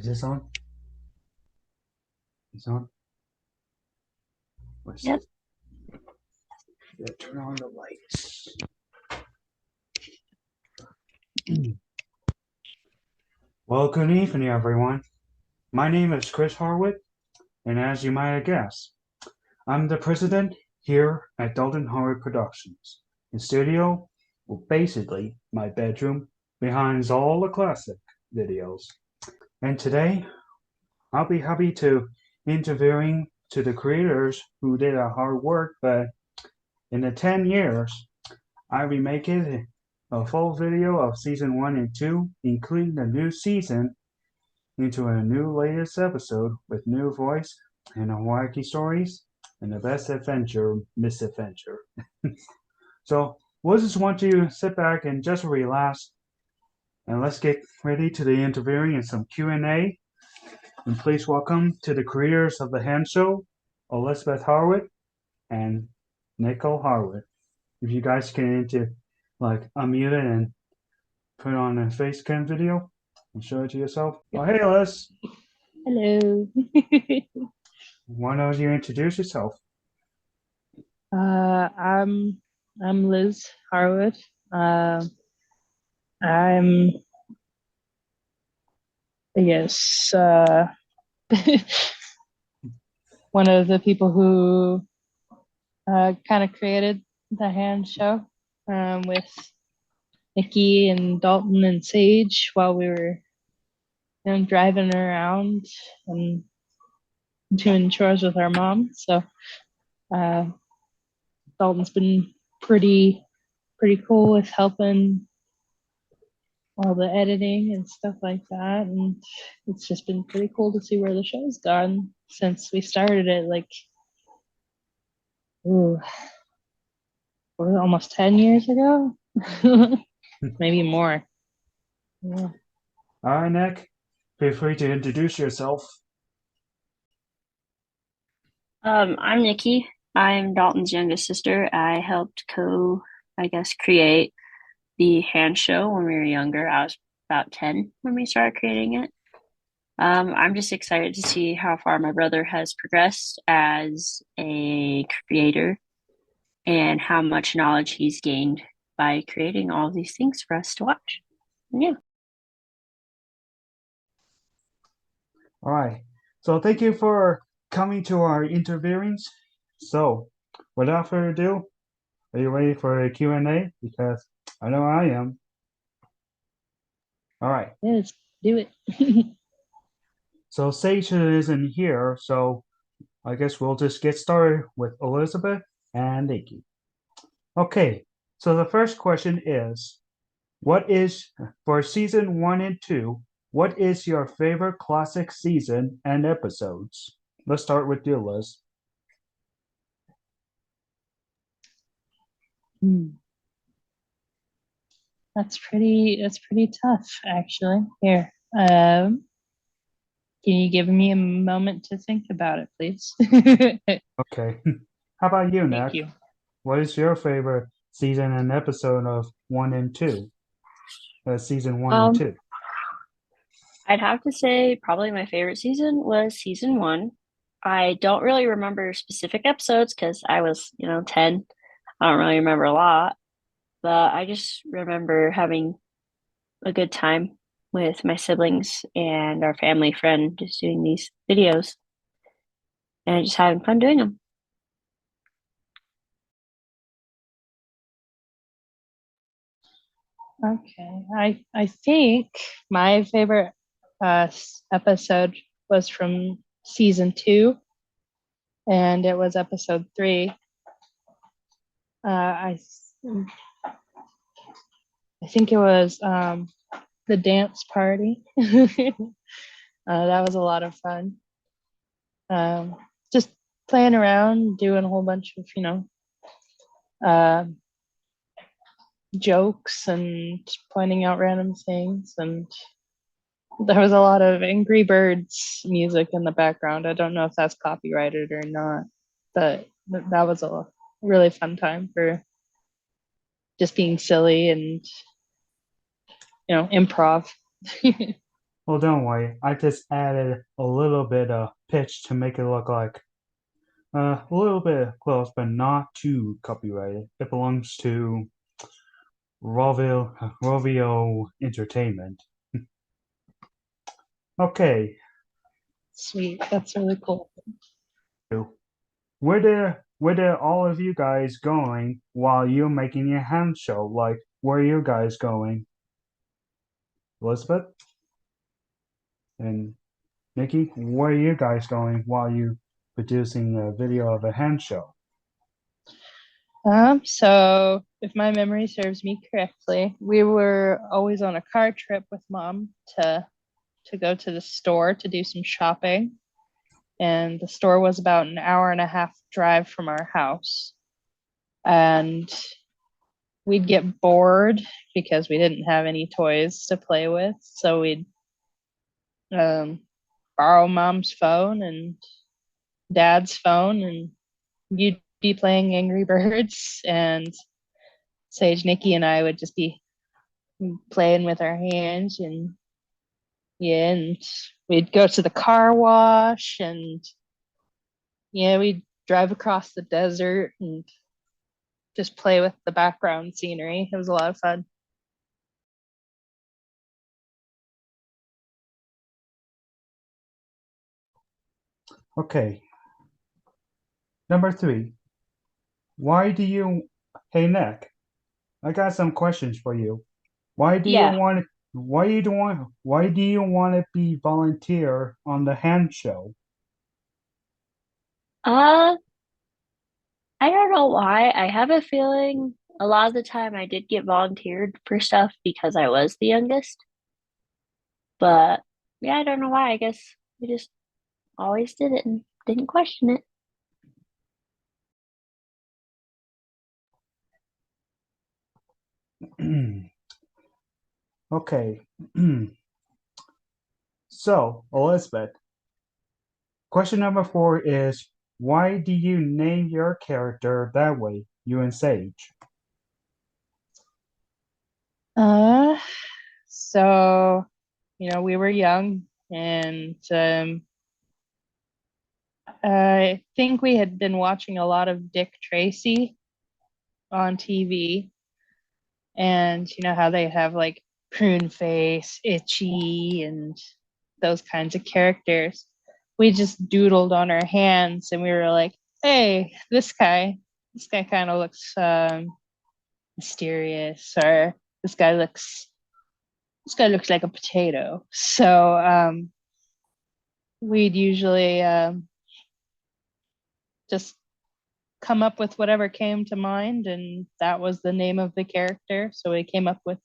Is this on? It's on? Let's see. Yep. Yeah, turn on the lights. Well, good evening, everyone. My name is Chris Harwood, and as you might have guessed, I'm the president here at Dalton Harwood Productions. The studio, well, basically my bedroom, behind all the classic videos. And today, I'll be happy to interviewing to the creators who did a hard work, but in the 10 years, I remake it a full video of season 1 and 2, including the new season, into a new latest episode with new voice and wacky stories and the best adventure, misadventure. So we'll just want you to sit back and just relax, and let's get ready to the interviewing and some Q&A. And please welcome to the creators of the Hand Show, Elizabeth Harwood and Nicole Harwood. If you guys can unmute it and put on a face cam video and show it to yourself. Oh, hey, Liz. Hello. Why don't you introduce yourself? I'm Liz Harwood. I'm I guess one of the people who kind of created the hand show with Nikki and Dalton and Sage while we were driving around and doing chores with our mom. So uh, Dalton's been pretty cool with helping all the editing and stuff like that, and it's just been pretty cool to see where the show's gone since we started it, like ooh, almost 10 years ago. Maybe more. Yeah. All right, Nick. Feel free to introduce yourself. I'm Nikki. I'm Dalton's youngest sister. I helped create the hand show when we were younger. I was about 10 when we started creating it. I'm just excited to see how far my brother has progressed as a creator and how much knowledge he's gained by creating all of these things for us to watch. Yeah. All right. So thank you for coming to our interviewings. So without further ado, are you ready for a Q&A? Because I know I am. All right. Let's do it. So Sage isn't here, so I guess we'll just get started with Elizabeth and Nikki. Okay. So the first question is, what is, for season 1 and 2, what is your favorite classic season and episodes? Let's start with you, Liz. That's pretty tough, actually. Here, can you give me a moment to think about it, please? Okay. How about you, Thank Nick? you. What is your favorite season and episode of 1 and 2? Season 1 and Um, 2. I'd have to say probably my favorite season was season 1. I don't really remember specific episodes because I was, 10. I don't really remember a lot, but I just remember having a good time with my siblings and our family friend just doing these videos and just having fun doing them. Okay. I think my favorite episode was from season 2, and it was episode 3. I think it was the dance party. That was a lot of fun. Just playing around, doing a whole bunch of uh, jokes and pointing out random things, and there was a lot of Angry Birds music in the background. I don't know if that's copyrighted or not, but that was a really fun time for just being silly and improv. Well, don't worry. I just added a little bit of pitch to make it look like a little bit close, but not too copyrighted. It belongs to Rovio Entertainment. Okay, Sweet. That's really cool. where did all of you guys going while you're making your hand show? Like, where are you guys going? Elizabeth and Nikki, where are you guys going while you producing a video of a hand show? So if my memory serves me correctly, we were always on a car trip with mom to go to the store to do some shopping. And the store was about an hour and a half drive from our house. And we'd get bored because we didn't have any toys to play with. So we'd um, borrow mom's phone and dad's phone, and you'd be playing Angry Birds, and Sage, Nikki, and I would just be playing with our hands, and yeah, and we'd go to the car wash, and yeah, we'd drive across the desert and just play with the background scenery. It was a lot of fun. Okay, number 3. Why do you, hey Nick, I got some questions for you. Why do you Yeah. want why do you want to be volunteer on the hand show? Uh, I don't know why. I have a feeling a lot of the time I did get volunteered for stuff because I was the youngest. But yeah, I don't know why. I guess we just always did it and didn't question it. Okay. So, Elizabeth, question number 4 is why do you name your character that way, you and Sage? Uh, so, we were young, and I think we had been watching a lot of Dick Tracy on TV, and you know how they have like prune face, itchy, and those kinds of characters. We just doodled on our hands, and we were like, "Hey, this guy kind of looks mysterious," or "This guy looks, this guy looks like a potato." So we'd usually just come up with whatever came to mind, and that was the name of the character. So we came up with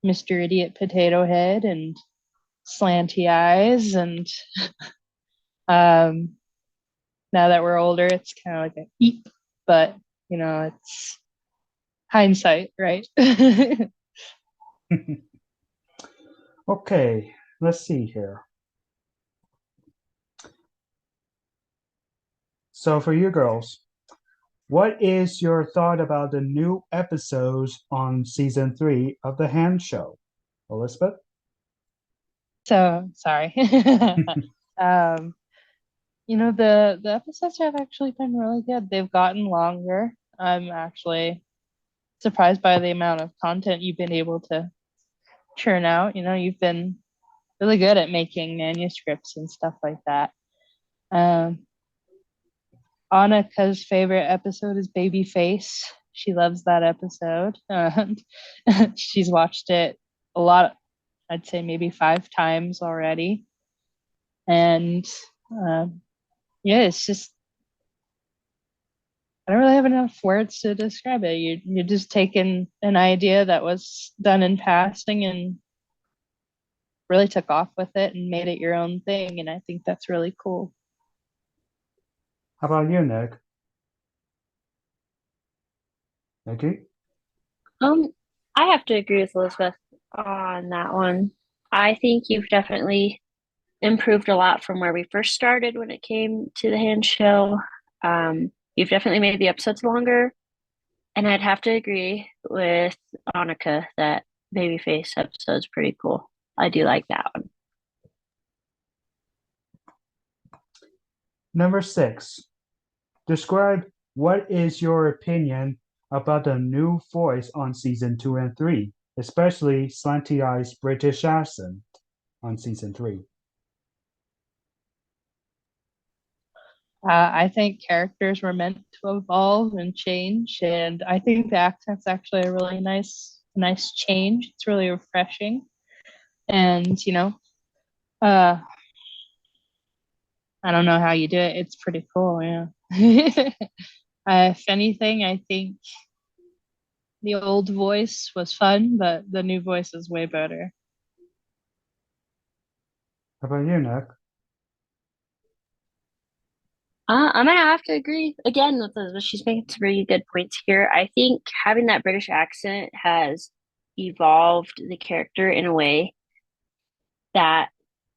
Mr. Idiot Potato Head and Slanty Eyes, and um, now that we're older, it's kind of like a eep, but it's hindsight, right? Okay, let's see here. So for you girls, what is your thought about the new episodes on season 3 of the hand show? Elizabeth? So sorry. um, the episodes have actually been really good. They've gotten longer. I'm actually surprised by the amount of content you've been able to churn out. You've been really good at making manuscripts and stuff like that. Um, Annika's favorite episode is Babyface. She loves that episode. And she's watched it a lot, I'd say maybe 5 times already. And yeah, it's just, I don't really have enough words to describe it. You're just taking an idea that was done in passing and really took off with it and made it your own thing. And I think that's really cool. How about you, Nick? Nikki? I have to agree with Elizabeth on that one. I think you've definitely improved a lot from where we first started when it came to the hand show. You've definitely made the episodes longer, and I'd have to agree with Annika that Babyface episode's pretty cool. I do like that one. Number 6. Describe what is your opinion about the new voice on season 2 and 3, especially Slanty Eye's British accent on season 3. I think characters were meant to evolve and change, and I think the accent's actually a really nice change. It's really refreshing, and uh, I don't know how you do it. It's pretty cool, yeah. If anything, I think the old voice was fun, but the new voice is way better. How about you, Nick? I'm gonna have to agree again with Elizabeth. She's making some really good points here. I think having that British accent has evolved the character in a way that,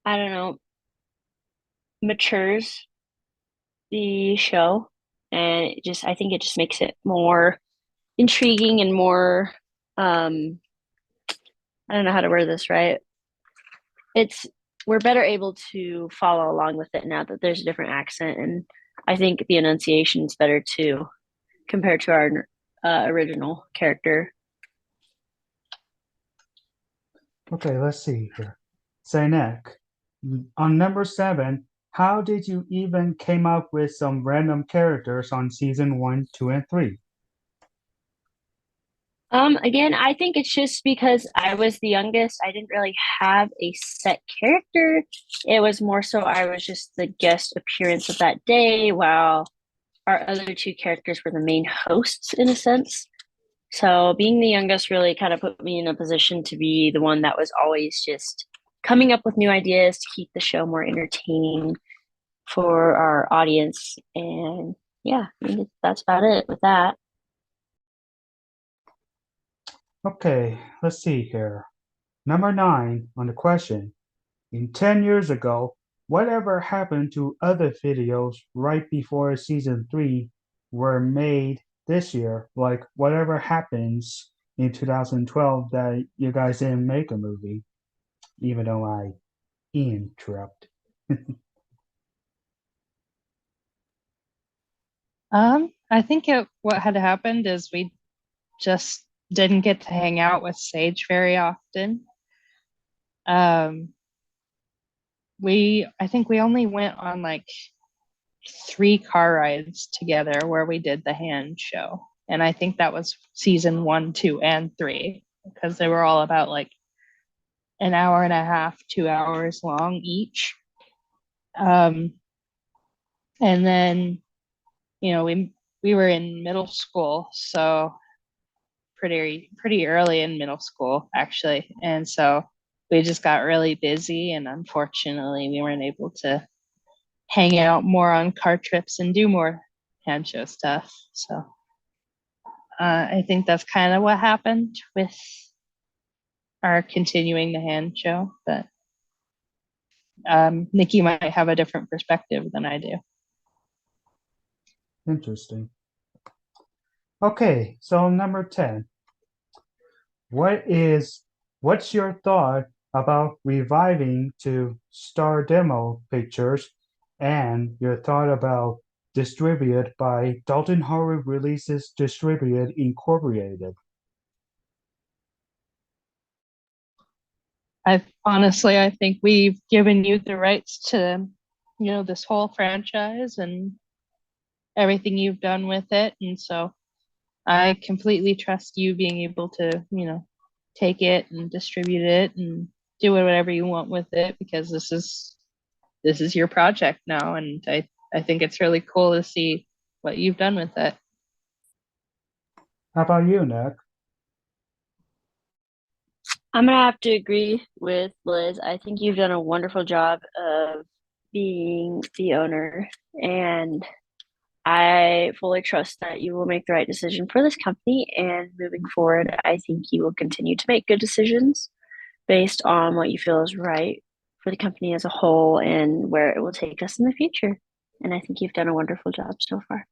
I don't know, matures the show, and I think it just makes it more intriguing and more, I don't know how to word this right. It's We're better able to follow along with it now that there's a different accent, and I think the enunciation is better too compared to our original character. Okay, let's see here. Say, Nick, on number 7, how did you even came up with some random characters on season 1, 2, and 3? Again, I think it's just because I was the youngest. I didn't really have a set character. It was more so I was just the guest appearance of that day, while our other two characters were the main hosts in a sense. So being the youngest really kind of put me in a position to be the one that was always just coming up with new ideas to keep the show more entertaining for our audience. And yeah, I mean, that's about it with that. Okay, let's see here. Number 9 on the question. In 10 years ago, whatever happened to other videos right before season 3 were made this year? Like whatever happens in 2012 that you guys didn't make a movie, even though I interrupt. I think what had happened is we just didn't get to hang out with Sage very often. Um, I think we only went on like 3 car rides together where we did the hand show. And I think that was season 1, 2, and 3 because they were all about like an hour and a half, 2 hours long each. Um, and then, we were in middle school, so pretty early in middle school actually, and so we just got really busy, and unfortunately, we weren't able to hang out more on car trips and do more hand show stuff. So I think that's kind of what happened with our continuing the hand show, but Nikki might have a different perspective than I do. Interesting. Okay, so number 10. What's your thought about reviving to Star Demo Pictures and your thought about distributed by Dalton Harwood Releases Distributed Incorporated? I think we've given you the rights to, this whole franchise and everything you've done with it. And so I completely trust you being able to, take it and distribute it and do whatever you want with it, because this is your project now, and I think it's really cool to see what you've done with it. How about you, Nick? I'm gonna have to agree with Liz. I think you've done a wonderful job of being the owner, and I fully trust that you will make the right decision for this company. And moving forward, I think you will continue to make good decisions based on what you feel is right for the company as a whole and where it will take us in the future. And I think you've done a wonderful job so far.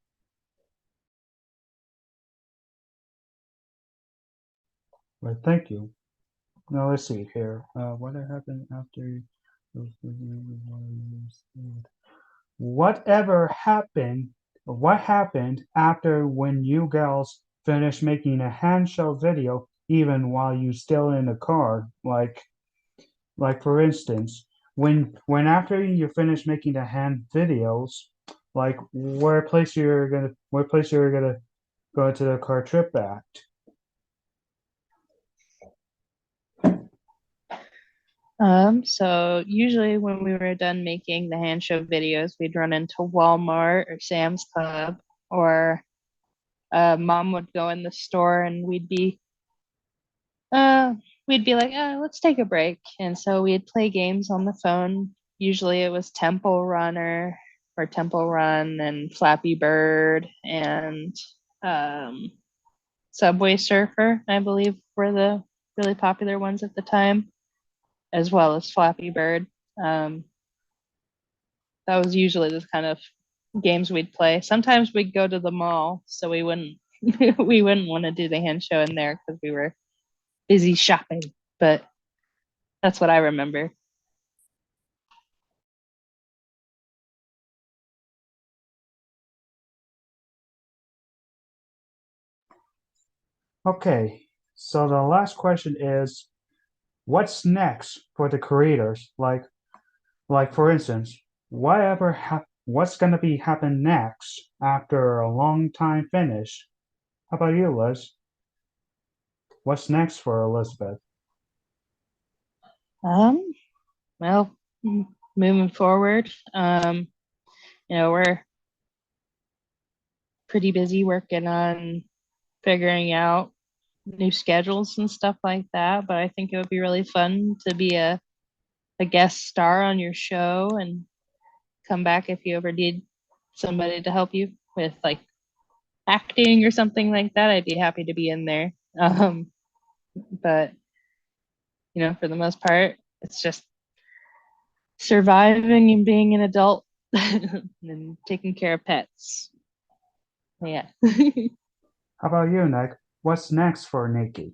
Well, thank you. Now let's see here. What happened after whatever happened, what happened after when you girls finished making a hand show video, even while you still in the car? Like for instance, when after you finish making the hand videos, like where place you're gonna go to the car trip at? So usually when we were done making the hand show videos, we'd run into Walmart or Sam's Club, or mom would go in the store and we'd be like, let's take a break. And so we'd play games on the phone. Usually it was Temple Runner or Temple Run and Flappy Bird and um, Subway Surfer, I believe, were the really popular ones at the time, as well as Flappy Bird. Um, that was usually the kind of games we'd play. Sometimes we'd go to the mall, so we wouldn't we wouldn't want to do the hand show in there because we were busy shopping. But that's what I remember. Okay, so the last question is, what's next for the creators? Like for instance, what's gonna be happen next after a long time finish? How about you, Liz? What's next for Elizabeth? Um, well, moving forward, we're pretty busy working on figuring out new schedules and stuff like that. But I think it would be really fun to be a guest star on your show and come back if you ever need somebody to help you with like acting or something like that. I'd be happy to be in there. But for the most part, it's just surviving and being an adult and taking care of pets. Yeah. How about you, Nick? What's next for Nikki?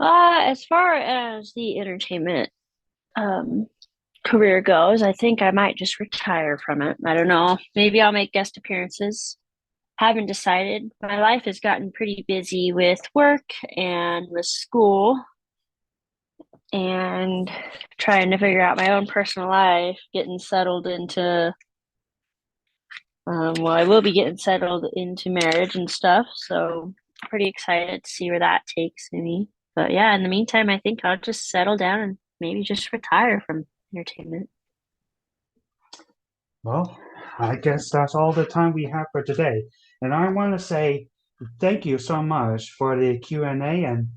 As far as the entertainment career goes, I think I might just retire from it. I don't know. Maybe I'll make guest appearances. Haven't decided. My life has gotten pretty busy with work and with school and trying to figure out my own personal life, getting settled into I will be getting settled into marriage and stuff, so pretty excited to see where that takes me. But yeah, in the meantime, I think I'll just settle down and maybe just retire from entertainment. Well, I guess that's all the time we have for today. And I want to say thank you so much for the Q&A, and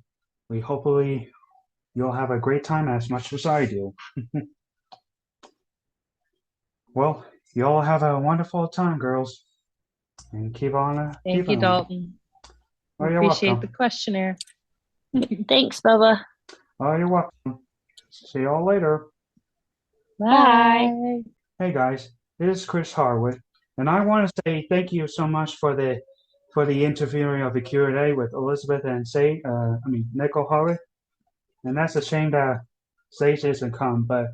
we hopefully you'll have a great time as much as I do. Well, you all have a wonderful time, girls, and keep on Thank you, keeping on. Dalton. Oh, you're Appreciate the welcome. questionnaire. Thanks, Bubba. Oh, you're welcome. See you all later. Bye. Hey guys, this is Chris Harwood, and I want to say thank you so much for the interviewing of the Q&A with Elizabeth and Nicole Harwood. And that's a shame that Sage isn't come, but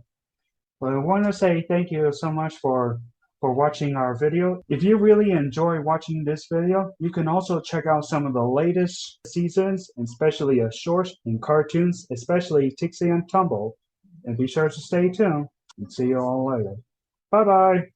I want to say thank you so much for watching our video. If you really enjoy watching this video, you can also check out some of the latest seasons, and especially shorts and cartoons, especially Tixie and Tumble. And be sure to stay tuned, and see you all later. Bye bye.